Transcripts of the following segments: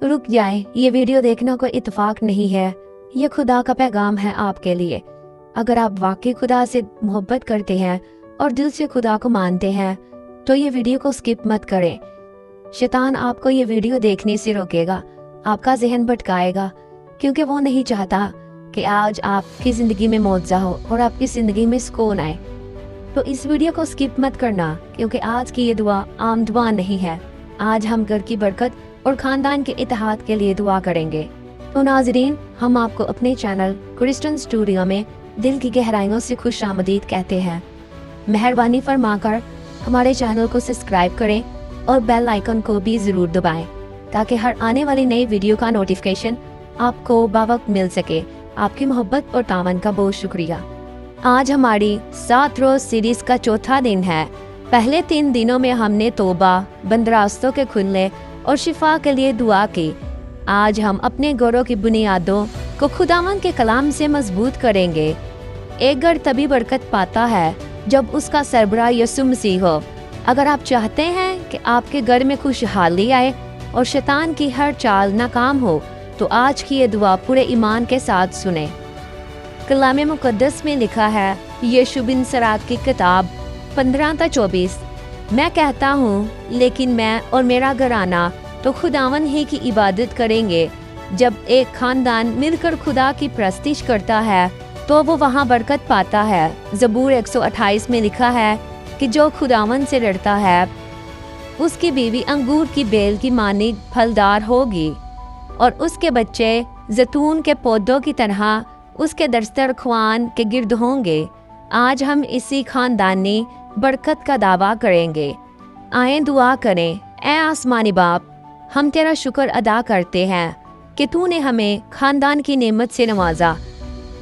रुक जाए, ये वीडियो देखना कोई इत्तेफाक नहीं है, ये खुदा का पैगाम है आपके लिए। अगर आप वाकई खुदा से मोहब्बत करते हैं और दिल से खुदा को मानते हैं तो ये वीडियो को स्किप मत करें। शैतान आपको ये वीडियो देखने से रोकेगा, आपका जहन भटकाएगा, क्योंकि वो नहीं चाहता कि आज आपकी ज़िंदगी में मौजा हो और आपकी ज़िंदगी में सुकून आए। तो इस वीडियो को स्किप मत करना, क्योंकि आज की ये दुआ आम दुआ नहीं है। आज हम घर की बरकत और ख़ानदान के इत्तेहाद के लिए दुआ करेंगे। तो नाज़रीन, हम आपको अपने चैनल क्रिश्चियन स्टूडियो में दिल की गहराइयों से खुश आमदीद कहते हैं। मेहरबानी फरमाकर हमारे चैनल को सब्सक्राइब करें और बेल आइकन को भी ज़रूर दबाएं, ताकि हर आने वाली नई वीडियो का नोटिफिकेशन आपको बावक्त मिल सके। आपकी मोहब्बत और तावन का बहुत शुक्रिया। आज हमारी 7 रोज़ सीरीज़ का चौथा दिन है। पहले 3 दिनों में हमने तौबा, बंद रास्तों के खुलने और शिफा के लिए दुआ की। आज हम अपने घरों की बुनियादों को खुदावंद के कलाम से मजबूत करेंगे। एक घर तभी बरकत पाता है जब उसका सरबराह यीशु मसीह हो। अगर आप चाहते हैं कि आपके घर में खुशहाली आए और शैतान की हर चाल नाकाम हो, तो आज की ये दुआ पूरे ईमान के साथ सुने। कलाम मुकद्दस में लिखा है, यीशु बिन सरात की किताब 15-24, मैं कहता हूँ लेकिन मैं और मेरा घराना तो खुदावन ही की इबादत करेंगे। जब एक खानदान मिलकर खुदा की प्रस्तिश करता है तो वो वहाँ बरकत पाता है। ज़बूर 128 में लिखा है कि जो खुदावन से लड़ता है उसकी बीवी अंगूर की बेल की मानिक फलदार होगी और उसके बच्चे जैतून के पौधों की तरह उसके दस्तरख्वान के गिर्द होंगे। आज हम इसी खानदानी बरकत का दावा करेंगे। आए दुआ करें। ऐ आसमानी बाप, हम तेरा शुक्र अदा करते हैं कि तूने हमें खानदान की नेमत से नवाजा।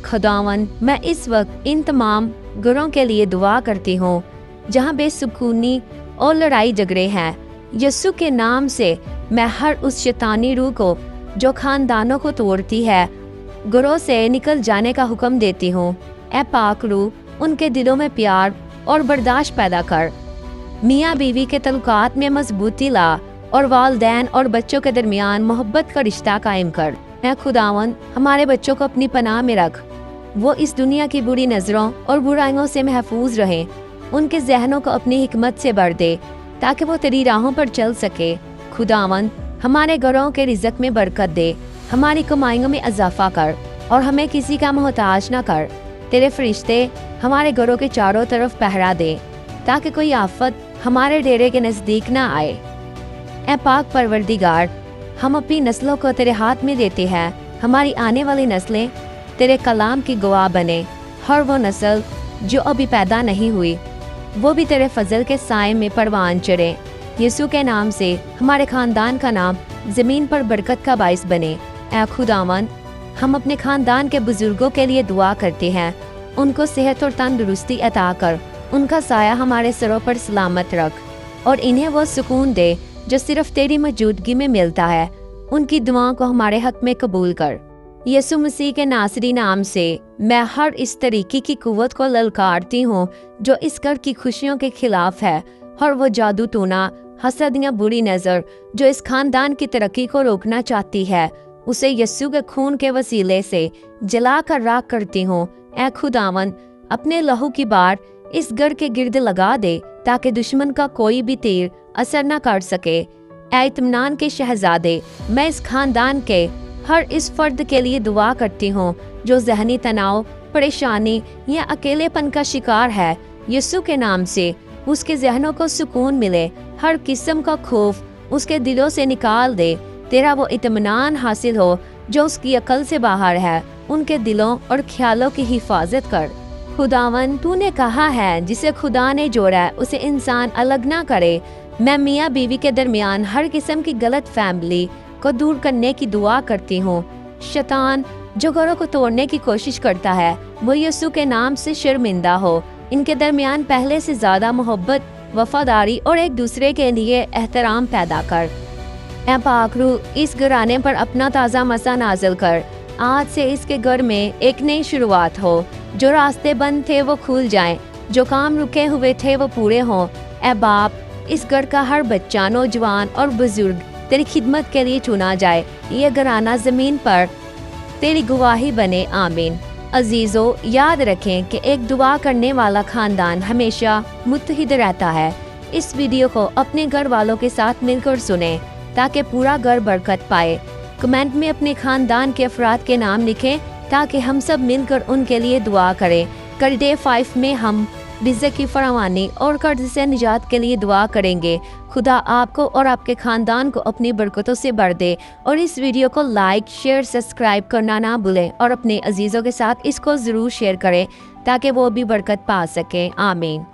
खुदावन, मैं इस वक्त इन तमाम घरों के लिए दुआ करती हूँ जहाँ बेसुकूनी और लड़ाई झगड़े हैं। यीशु के नाम से मैं हर उस शैतानी रूह को जो खानदानों को तोड़ती है, घरों से निकल जाने का हुक्म देती हूँ। ऐ पाक रूह, उनके दिलों में प्यार और बर्दाश्त पैदा कर। मियाँ बीवी के तल्लुकात में मजबूती ला और वालिदैन और बच्चों के दरमियान मोहब्बत का रिश्ता कायम कर। ऐ खुदावन, हमारे बच्चों को अपनी पनाह में रख। वो इस दुनिया की बुरी नज़रों और बुराइयों से महफूज रहें। उनके जहनों को अपनी हिकमत से भर दे ताकि वो तेरी राहों पर चल सके। खुदावन, हमारे घरों के रिज़्क में बरकत दे, हमारी कमाइयों में इजाफा कर और हमें किसी का मोहताज ना कर। तेरे फरिश्ते हमारे घरों के चारों तरफ पहरा दे ताकि कोई आफत हमारे डेरे के नज़दीक ना आए। ऐ पाक परवरदिगार, हम अपनी नस्लों को तेरे हाथ में देते हैं। हमारी आने वाली नस्लें तेरे कलाम की गवाह बने। हर वो नस्ल जो अभी पैदा नहीं हुई, वो भी तेरे फजल के साए में परवान चढ़े। यीशु के नाम से हमारे खानदान का नाम ज़मीन पर बरकत का बाइस बने। ऐ खुदावन, हम अपने खानदान के बुजुर्गों के लिए दुआ करते हैं। उनको सेहत और तंदुरुस्ती अता कर, उनका साया हमारे सरों पर सलामत रख और इन्हें वो सुकून दे जो सिर्फ तेरी मौजूदगी में मिलता है। उनकी दुआओं को हमारे हक में कबूल कर। यीशु मसीह के नासरी नाम से मैं हर इस तरीके की कुव्वत को ललकारती हूँ जो इस घर की खुशियों के खिलाफ है। हर वो जादू टोना, हसद या बुरी नज़र जो इस खानदान की तरक्की को रोकना चाहती है, उसे यीशु के खून के वसीले से जला कर राख करती हूँ। ऐ खुदावन, अपने लहू की बार इस घर के गिर्द लगा दे ताकि दुश्मन का कोई भी तीर असर न कर सके। ऐ इत्मीनान के शहजादे, मैं इस खानदान के हर इस फर्द के लिए दुआ करती हूँ जो ज़हनी तनाव, परेशानी या अकेलेपन का शिकार है। यीशु के नाम से उसके जहनों को सुकून मिले। हर किस्म का खौफ उसके दिलों से निकाल दे। तेरा वो इत्मीनान हासिल हो जो उसकी अकल से बाहर है। उनके दिलों और ख्यालों की हिफाजत कर। खुदावन, तूने कहा है जिसे खुदा ने जोड़ा है उसे इंसान अलग ना करे। मैं मियाँ बीवी के दरमियान हर किस्म की गलत फैमिली को दूर करने की दुआ करती हूँ। शैतान जो घरों को तोड़ने की कोशिश करता है, वो यीशु के नाम से शर्मिंदा हो। इनके दरमियान पहले से ज्यादा मोहब्बत, वफादारी और एक दूसरे के लिए एहतराम पैदा कर। ऐ पाक रूह, इस घराने पर अपना ताज़ा मसा नाजिल कर। आज से इसके घर में एक नई शुरुआत हो। जो रास्ते बंद थे वो खुल जाएं, जो काम रुके हुए थे वो पूरे हों। ऐ बाप, इस घर का हर बच्चा, नौजवान और बुजुर्ग तेरी खिदमत के लिए चुना जाए, ये घराना ज़मीन पर तेरी गवाही बने, आमीन। अजीज़ों, याद रखें कि एक दुआ करने वाला खानदान हमेशा मुत्तहिद रहता है। इस वीडियो को अपने घर वालों के साथ मिलकर सुनें ताकि पूरा घर बरकत पाए। कमेंट में अपने खानदान के अफराद के नाम लिखें ताकि हम सब मिलकर उनके लिए दुआ करें। कल डे 5 में हम रिज़्क़ की फरावानी और कर्ज से निजात के लिए दुआ करेंगे। खुदा आपको और आपके खानदान को अपनी बरकतों से भर दे। और इस वीडियो को लाइक, शेयर, सब्सक्राइब करना ना भूलें और अपने अजीज़ों के साथ इसको ज़रूर शेयर करें ताकि वो भी बरकत पा सकें। आमीन।